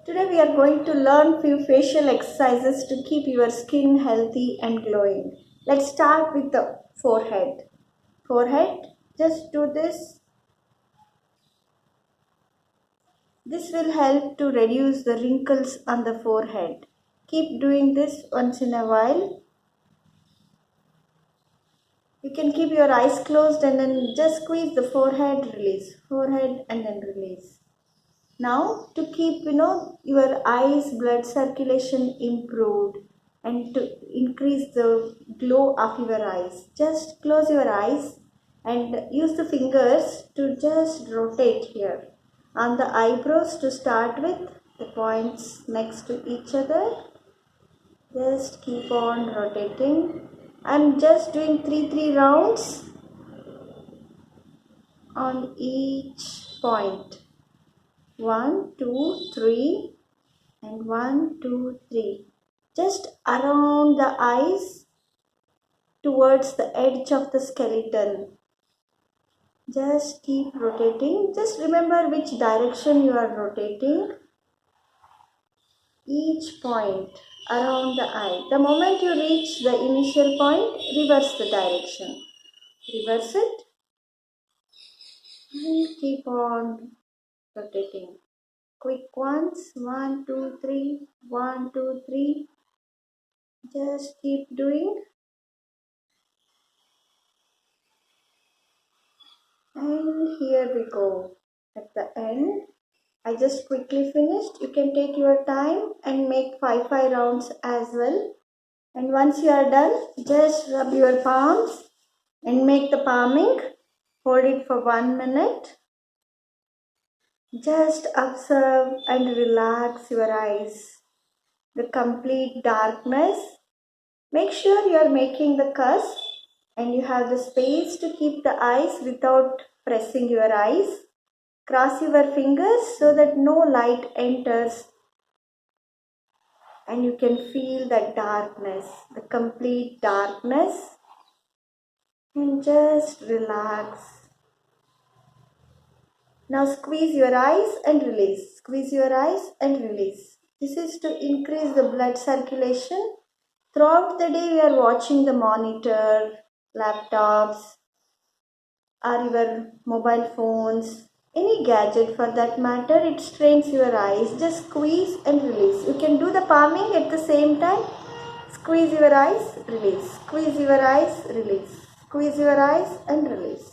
Today we are going to learn few facial exercises to keep your skin healthy and glowing. Let's start with the forehead. Forehead, just do this. This will help to reduce the wrinkles on the forehead. Keep doing this once in a while. You can keep your eyes closed and then just squeeze the forehead, release, forehead and then release. Now to keep your eyes blood circulation improved and to increase the glow of your eyes, just close your eyes and use the fingers to just rotate here on the eyebrows to start with, the points next to each other. Just keep on rotating. I'm just doing three rounds on each point. 1, 2, 3 and 1, 2, 3. Just around the eyes towards the edge of the skeleton. Just keep rotating. Just remember which direction you are rotating. Each point around the eye. The moment you reach the initial point, reverse the direction. Reverse it and keep on rotating. Quick ones. 1, 2, 3. 1, 2, 3. Just keep doing. And here we go. At the end, I just quickly finished. You can take your time and make 5 rounds as well. And once you are done, just rub your palms and make the palming. Hold it for 1 minute. Just observe and relax your eyes. The complete darkness. Make sure you are making the cusp and you have the space to keep the eyes without pressing your eyes. Cross your fingers so that no light enters and you can feel the darkness, the complete darkness, and just relax. Now squeeze your eyes and release. Squeeze your eyes and release. This is to increase the blood circulation. Throughout the day, we are watching the monitor, laptops, or your mobile phones, any gadget for that matter. It strains your eyes. Just squeeze and release. You can do the palming at the same time. Squeeze your eyes, release. Squeeze your eyes, release. Squeeze your eyes and release.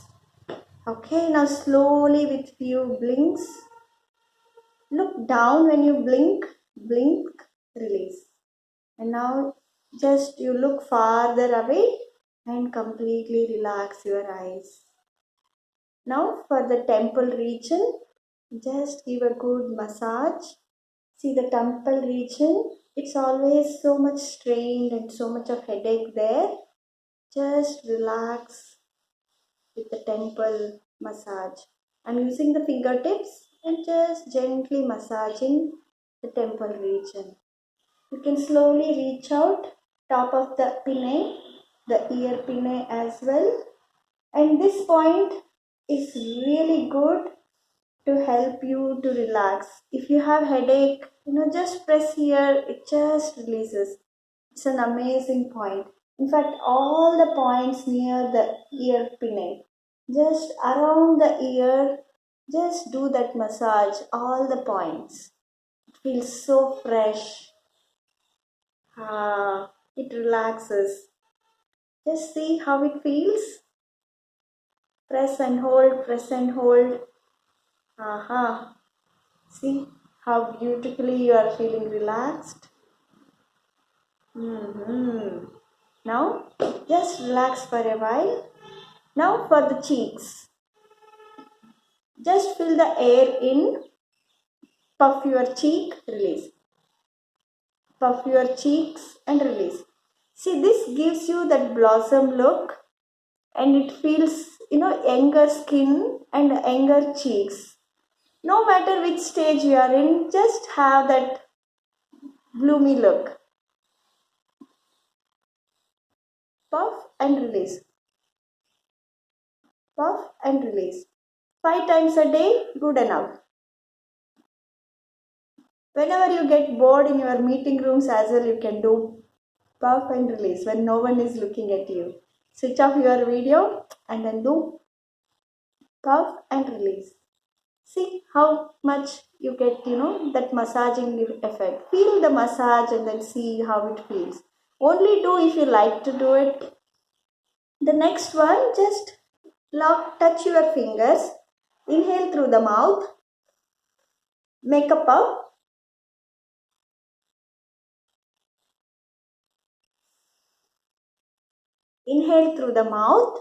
Okay, now slowly with few blinks. Look down when you blink, blink, release. And now just you look farther away and completely relax your eyes. Now for the temple region, just give a good massage. See the temple region, it's always so much strained and so much of headache there. Just relax with the temple massage. I'm using the fingertips and just gently massaging the temple region. You can slowly reach out top of the pinnae, the ear pinnae as well. And this point is really good to help you to relax. If you have headache, just press here, it just releases. It's an amazing point. In fact, all the points near the ear pinnae, just around the ear, just do that massage, all the points. It feels so fresh. It relaxes. Just see how it feels. Press and hold, press and hold. See how beautifully you are feeling relaxed. Now just relax for a while. Now for the cheeks. Just fill the air in. Puff your cheek, release. Puff your cheeks and release. See, this gives you that blossom look and it feels, younger skin and younger cheeks. No matter which stage you are in, just have that bloomy look. Puff and release. Puff and release. 5 times a day, good enough. Whenever you get bored in your meeting rooms as well, you can do puff and release when no one is looking at you. Switch off your video and then do puff and release. See how much you get, that massaging effect. Feel the massage and then see how it feels. Only do if you like to do it. The next one, just touch your fingers. Inhale through the mouth. Make a puff. Inhale through the mouth.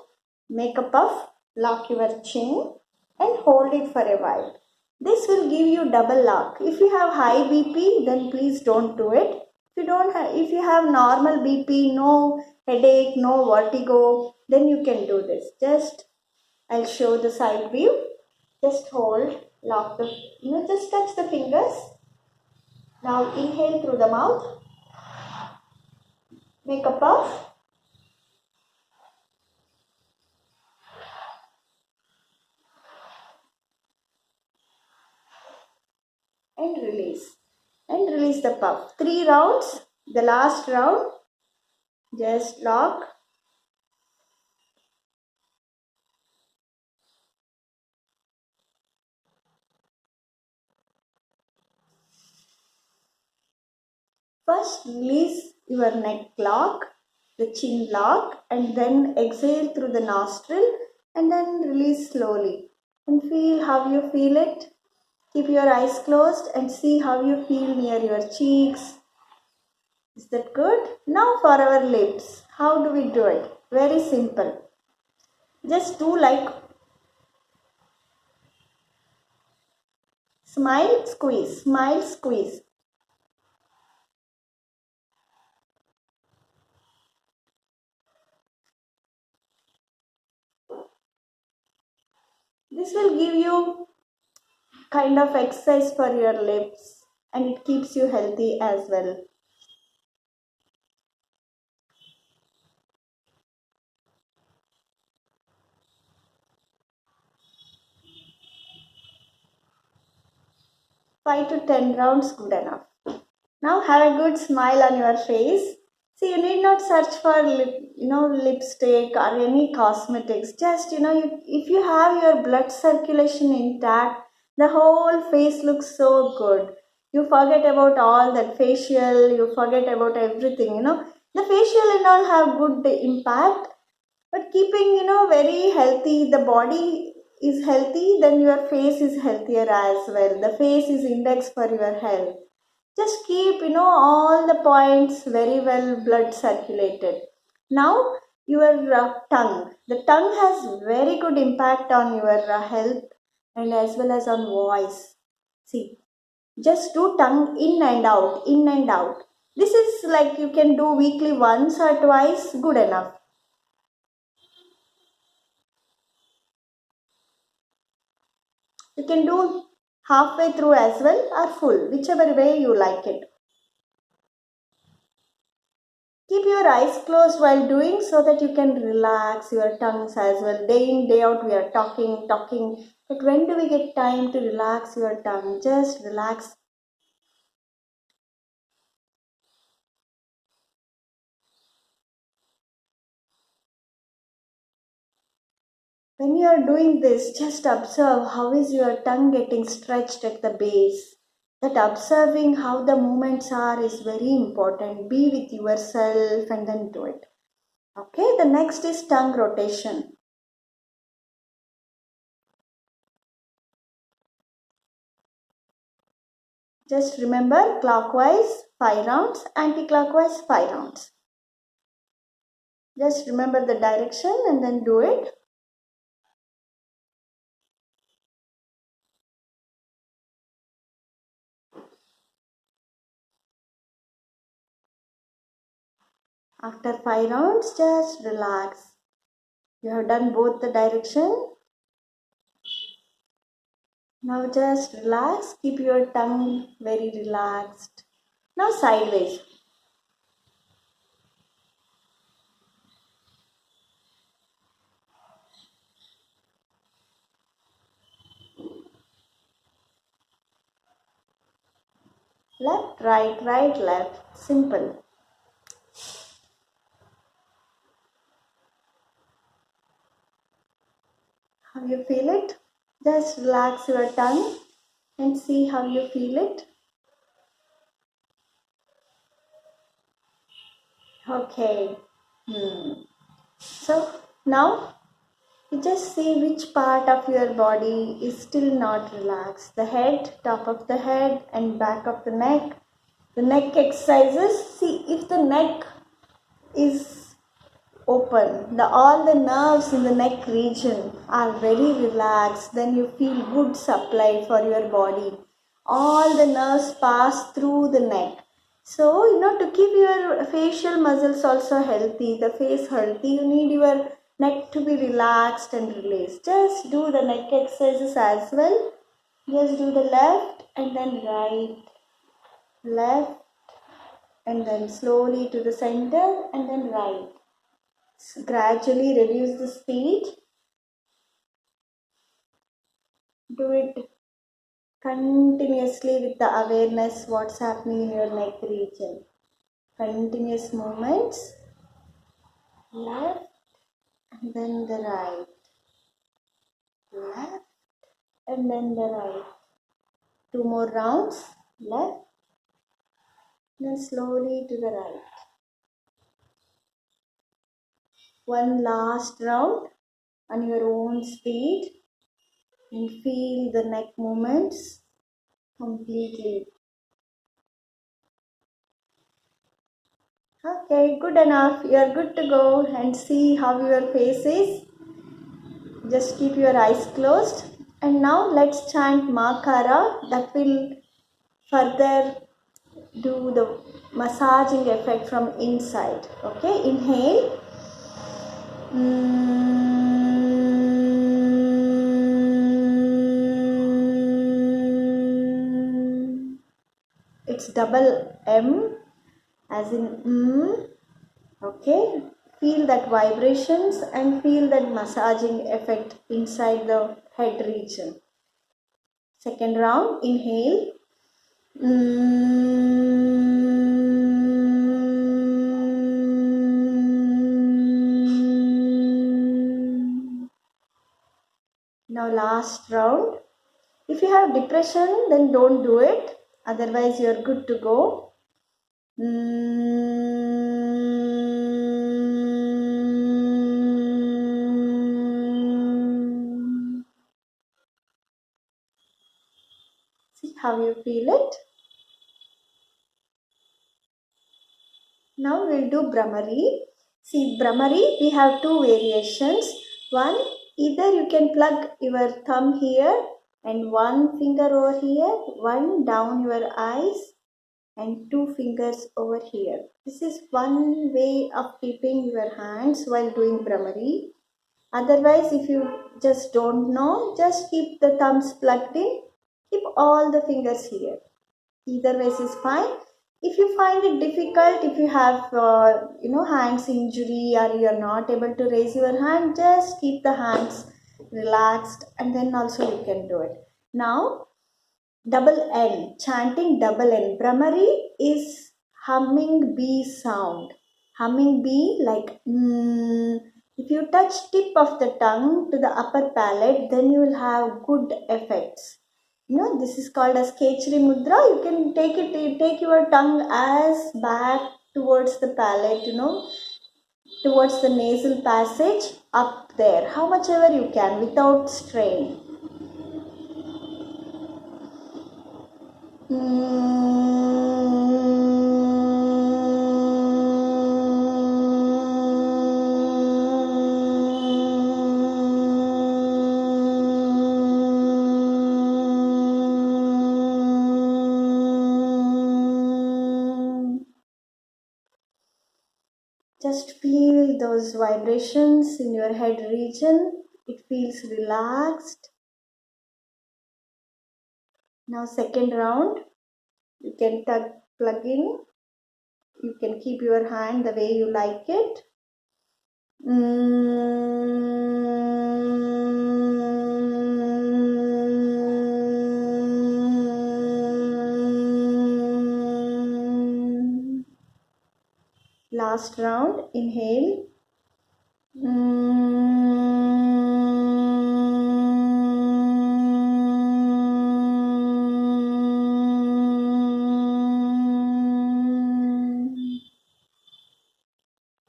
Make a puff. Lock your chin and hold it for a while. This will give you double lock. If you have high BP, then please don't do it. If you have normal BP, no headache, no vertigo, then you can do this. I'll show the side view. Just hold, just touch the fingers. Now inhale through the mouth. Make a puff. And release. And release the puff. 3 rounds. The last round, just lock. First release your neck lock, the chin lock, and then exhale through the nostril and then release slowly. And feel how you feel it. Keep your eyes closed and see how you feel near your cheeks. Is that good? Now for our lips. How do we do it? Very simple. Just do like smile, squeeze, smile, squeeze. This will give you kind of exercise for your lips and it keeps you healthy as well. Five to 10 rounds, good enough. Now have a good smile on your face. See, you need not search for lipstick or any cosmetics. Just if you have your blood circulation intact, the whole face looks so good. You forget about all that facial. You forget about everything. The facial and all have good impact, but keeping very healthy, the body is healthy, then your face is healthier as well. The face is index for your health. Just keep all the points very well blood circulated. Now your tongue. The tongue has very good impact on your health and as well as on voice. See, just do tongue in and out, in and out. This is like you can do weekly once or twice, good enough. You can do halfway through as well or full, whichever way you like it. Keep your eyes closed while doing so that you can relax your tongues as well. Day in, day out, we are talking. But when do we get time to relax your tongue? Just relax. When you are doing this, just observe how is your tongue getting stretched at the base. That observing how the movements are is very important. Be with yourself and then do it. Okay, the next is tongue rotation. Just remember clockwise 5 rounds, anti-clockwise 5 rounds. Just remember the direction and then do it. After 5 rounds, just relax. You have done both the direction. Now just relax. Keep your tongue very relaxed. Now sideways. Left, right, right, left. Simple. How you feel it? Just relax your tongue and see how you feel it. Okay. So now you just see which part of your body is still not relaxed. The head, top of the head and back of the neck. The neck exercises. See if the neck is open, all the nerves in the neck region are very relaxed, then you feel good supply for your body. All the nerves pass through the neck. So, to keep your facial muscles also healthy, the face healthy, you need your neck to be relaxed and released. Just do the neck exercises as well. Just do the left and then right, left and then slowly to the center and then right. Gradually reduce the speed. Do it continuously with the awareness what's happening in your neck region. Continuous movements. Left and then the right. Left and then the right. 2 more rounds. Left. Then slowly to the right. One last round on your own speed. And feel the neck movements completely. Okay, good enough. You are good to go and see how your face is. Just keep your eyes closed. And now let's chant Makara. That will further do the massaging effect from inside. Okay, inhale. It's double M as in okay, feel that vibrations and feel that massaging effect inside the head region. Second round, inhale. Now last round. If you have depression, then don't do it. Otherwise, you are good to go. See how you feel it. Now we'll do Brahmari. See, Brahmari, we have two variations. One, either you can plug your thumb here and one finger over here, one down your eyes and two fingers over here. This is one way of keeping your hands while doing Brahmari. Otherwise, if you just don't know, just keep the thumbs plugged in. Keep all the fingers here. Either way is fine. If you find it difficult, if you have hands injury or you are not able to raise your hand, just keep the hands relaxed and then also you can do it. Now double N, chanting double N. Brahmari is humming bee sound. Humming bee like If you touch tip of the tongue to the upper palate, then you will have good effects. This is called as Kechari Mudra. You can take your tongue as back towards the palate, towards the nasal passage up there, how much ever you can without strain. Just feel those vibrations in your head region. It feels relaxed. Now second round, you can plug in. You can keep your hand the way you like it. Last round. Inhale.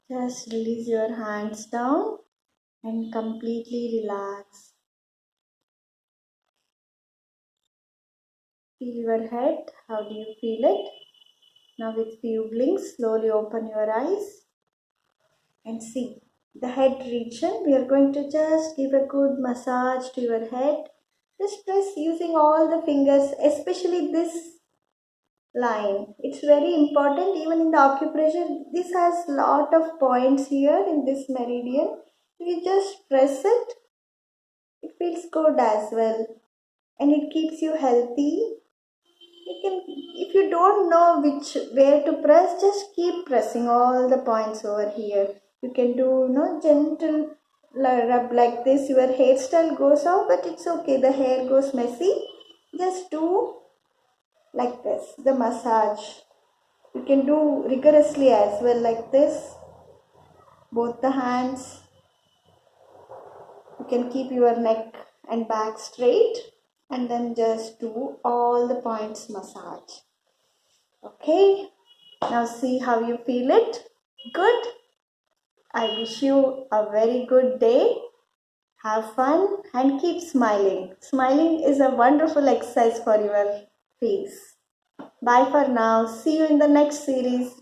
Just release your hands down and completely relax. Feel your head. How do you feel it? Now with few blinks, slowly open your eyes and see the head region. We are going to just give a good massage to your head. Just press using all the fingers, especially this line. It's very important even in the acupressure. This has lot of points here in this meridian. If you just press it, it feels good as well and it keeps you healthy. You can, if you don't know which where to press, just keep pressing all the points over here. You can do gentle rub like this. Your hairstyle goes off, but it's okay. The hair goes messy. Just do like this, the massage. You can do rigorously as well like this. Both the hands. You can keep your neck and back straight and then just do all the points massage. Okay, now see how you feel it. Good. I wish you a very good day. Have fun and keep smiling. Smiling is a wonderful exercise for your face. Bye for now. See you in the next series.